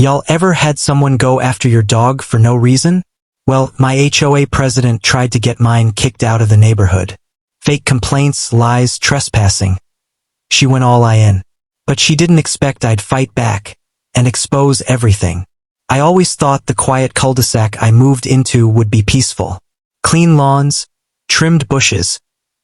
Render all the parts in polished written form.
Y'all ever had someone go after your dog for no reason? Well, my HOA president tried to get mine kicked out of the neighborhood. Fake complaints, lies, trespassing. She went all in. But she didn't expect I'd fight back and expose everything. I always thought the quiet cul-de-sac I moved into would be peaceful. Clean lawns, trimmed bushes,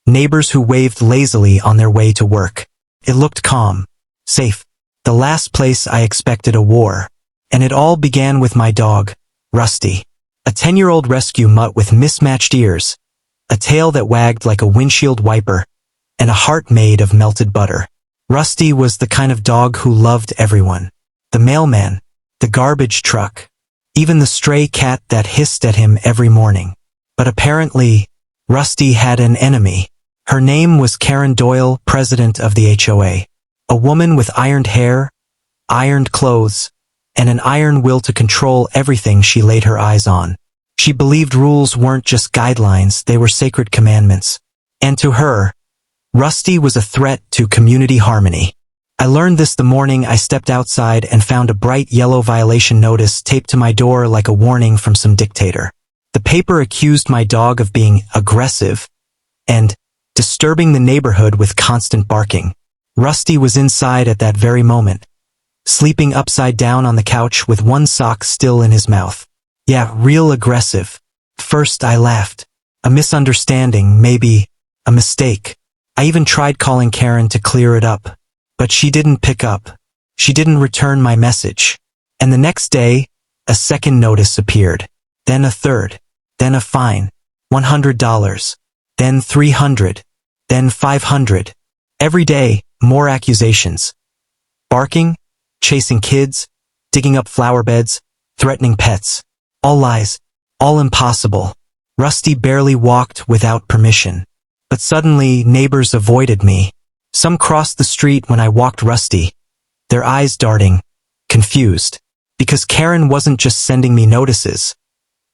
neighbors who waved lazily on their way to work. It looked calm, safe. The last place I expected a war. And it all began with my dog, Rusty. A 10-year-old rescue mutt with mismatched ears, a tail that wagged like a windshield wiper, and a heart made of melted butter. Rusty was the kind of dog who loved everyone. The mailman, the garbage truck, even the stray cat that hissed at him every morning. But apparently, Rusty had an enemy. Her name was Karen Doyle, president of the HOA. A woman with ironed hair, ironed clothes, and an iron will to control everything she laid her eyes on. She believed rules weren't just guidelines, they were sacred commandments. And to her, Rusty was a threat to community harmony. I learned this the morning I stepped outside and found a bright yellow violation notice taped to my door like a warning from some dictator. The paper accused my dog of being aggressive and disturbing the neighborhood with constant barking. Rusty was inside at that very moment, sleeping upside down on the couch with one sock still in his mouth. Yeah, real aggressive. First I laughed. A misunderstanding, maybe a mistake. I even tried calling Karen to clear it up, but she didn't pick up. She didn't return my message. And the next day, a second notice appeared. Then a third. Then a fine. $100. Then $300. Then $500. Every day, more accusations. Barking, chasing kids, digging up flower beds, threatening pets. All lies. All impossible. Rusty barely walked without permission. But suddenly, neighbors avoided me. Some crossed the street when I walked Rusty, their eyes darting, confused. Because Karen wasn't just sending me notices.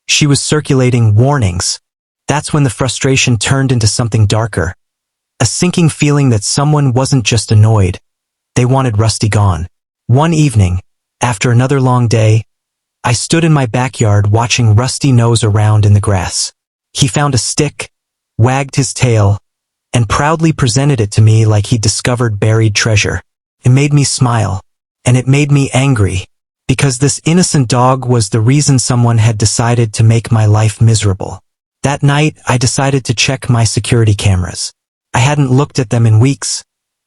She was circulating warnings. That's when the frustration turned into something darker. A sinking feeling that someone wasn't just annoyed. They wanted Rusty gone. One evening, after another long day, I stood in my backyard watching Rusty nose around in the grass. He found a stick, wagged his tail, and proudly presented it to me like he'd discovered buried treasure. It made me smile, and it made me angry, because this innocent dog was the reason someone had decided to make my life miserable. That night, I decided to check my security cameras. I hadn't looked at them in weeks,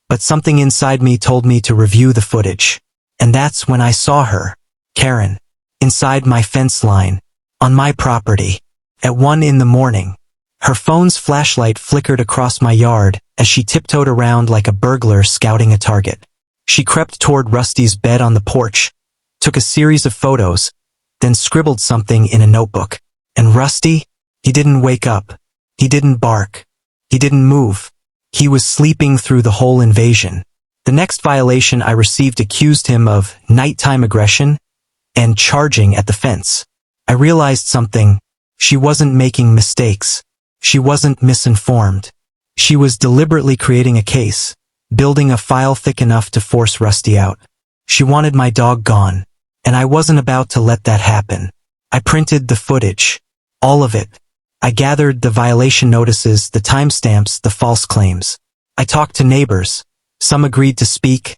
but something inside me told me to review the footage. And that's when I saw her, Karen, inside my fence line, on my property, at 1 a.m. Her phone's flashlight flickered across my yard as she tiptoed around like a burglar scouting a target. She crept toward Rusty's bed on the porch, took a series of photos, then scribbled something in a notebook. And Rusty, he didn't wake up. He didn't bark. He didn't move. He was sleeping through the whole invasion. The next violation I received accused him of nighttime aggression and charging at the fence. I realized something. She wasn't making mistakes. She wasn't misinformed. She was deliberately creating a case, building a file thick enough to force Rusty out. She wanted my dog gone, and I wasn't about to let that happen. I printed the footage. All of it. I gathered the violation notices, the timestamps, the false claims. I talked to neighbors. Some agreed to speak.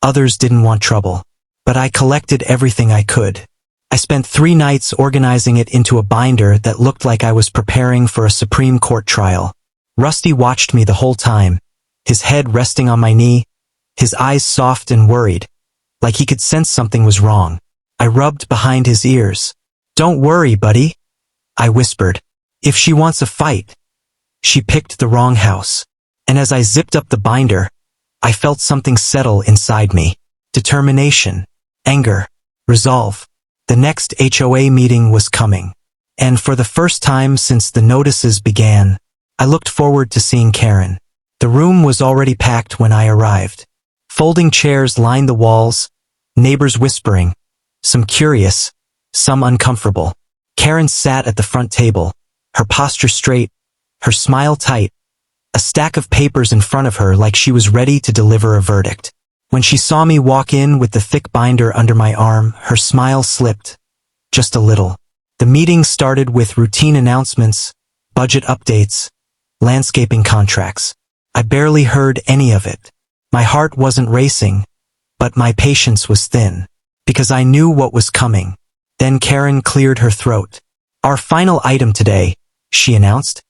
Others didn't want trouble. But I collected everything I could. I spent 3 nights organizing it into a binder that looked like I was preparing for a Supreme Court trial. Rusty watched me the whole time, his head resting on my knee, his eyes soft and worried, like he could sense something was wrong. I rubbed behind his ears. "Don't worry, buddy," I whispered. "If she wants a fight, she picked the wrong house." And as I zipped up the binder, I felt something settle inside me. Determination, anger, resolve. The next HOA meeting was coming. And for the first time since the notices began, I looked forward to seeing Karen. The room was already packed when I arrived. Folding chairs lined the walls, neighbors whispering, some curious, some uncomfortable. Karen sat at the front table, her posture straight, her smile tight, a stack of papers in front of her like she was ready to deliver a verdict. When she saw me walk in with the thick binder under my arm, her smile slipped. Just a little. The meeting started with routine announcements, budget updates, landscaping contracts. I barely heard any of it. My heart wasn't racing, but my patience was thin, because I knew what was coming. Then Karen cleared her throat. Our final item today, she announced,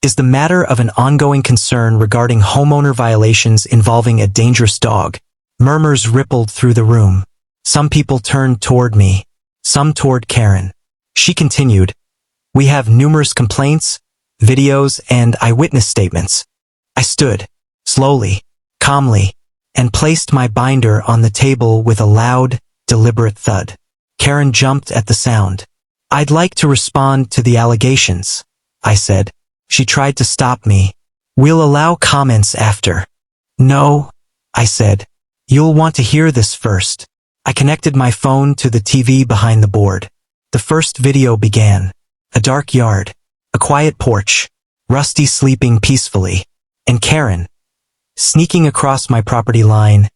is the matter of an ongoing concern regarding homeowner violations involving a dangerous dog. Murmurs rippled through the room. Some people turned toward me, some toward Karen. She continued, "We have numerous complaints, videos, and eyewitness statements." I stood, slowly, calmly, and placed my binder on the table with a loud, deliberate thud. Karen jumped at the sound. "I'd like to respond to the allegations," I said. She tried to stop me. "We'll allow comments after." "No," I said. "You'll want to hear this first." I connected my phone to the TV behind the board. The first video began. A dark yard, a quiet porch, Rusty sleeping peacefully, and Karen, sneaking across my property line,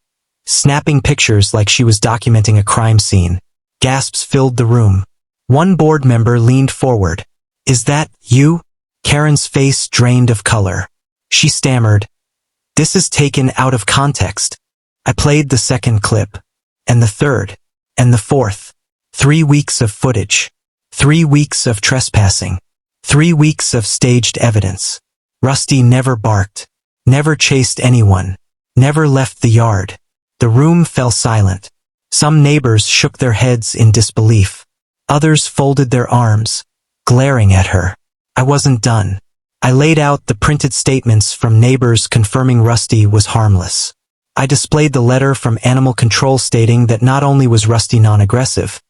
snapping pictures like she was documenting a crime scene. Gasps filled the room. One board member leaned forward. "Is that you?" Karen's face drained of color. She stammered, "This is taken out of context." I played the second clip, and the third, and the fourth. 3 weeks of footage. 3 weeks of trespassing. 3 weeks of staged evidence. Rusty never barked, never chased anyone, never left the yard. The room fell silent. Some neighbors shook their heads in disbelief. Others folded their arms, glaring at her. I wasn't done. I laid out the printed statements from neighbors confirming Rusty was harmless. I displayed the letter from animal control stating that not only was Rusty non-aggressive,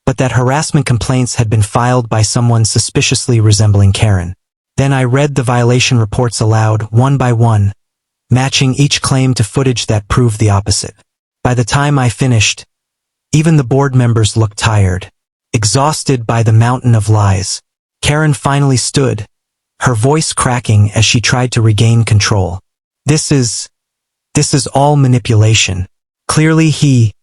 but that harassment complaints had been filed by someone suspiciously resembling Karen. Then I read the violation reports aloud, one by one, matching each claim to footage that proved the opposite. By the time I finished, even the board members looked tired, exhausted by the mountain of lies. Karen finally stood, her voice cracking as she tried to regain control. This is all manipulation. Clearly he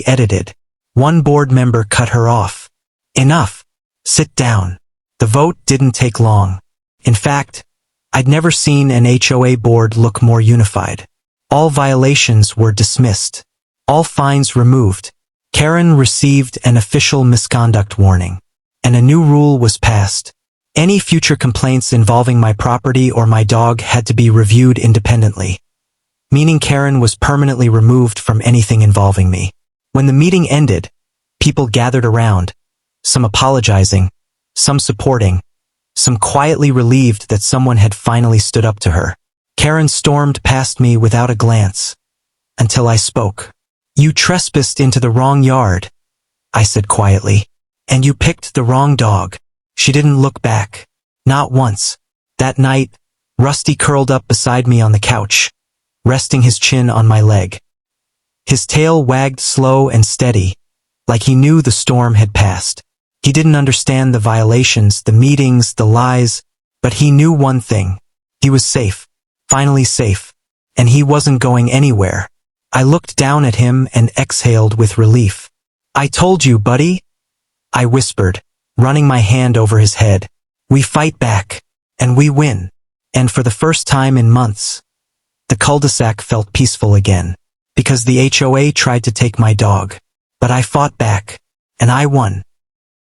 edited." One board member cut her off. "Enough. Sit down." The vote didn't take long. In fact, I'd never seen an HOA board look more unified. All violations were dismissed. All fines removed. Karen received an official misconduct warning, and a new rule was passed. Any future complaints involving my property or my dog had to be reviewed independently, meaning Karen was permanently removed from anything involving me. When the meeting ended, people gathered around, some apologizing, some supporting, some quietly relieved that someone had finally stood up to her. Karen stormed past me without a glance, until I spoke. "You trespassed into the wrong yard," I said quietly, "and you picked the wrong dog." She didn't look back. Not once. That night, Rusty curled up beside me on the couch, resting his chin on my leg. His tail wagged slow and steady, like he knew the storm had passed. He didn't understand the violations, the meetings, the lies, but he knew one thing. He was safe, finally safe, and he wasn't going anywhere. I looked down at him and exhaled with relief. "I told you, buddy," I whispered, running my hand over his head. "We fight back, and we win." And for the first time in months, the cul-de-sac felt peaceful again, because the HOA tried to take my dog. But I fought back, and I won.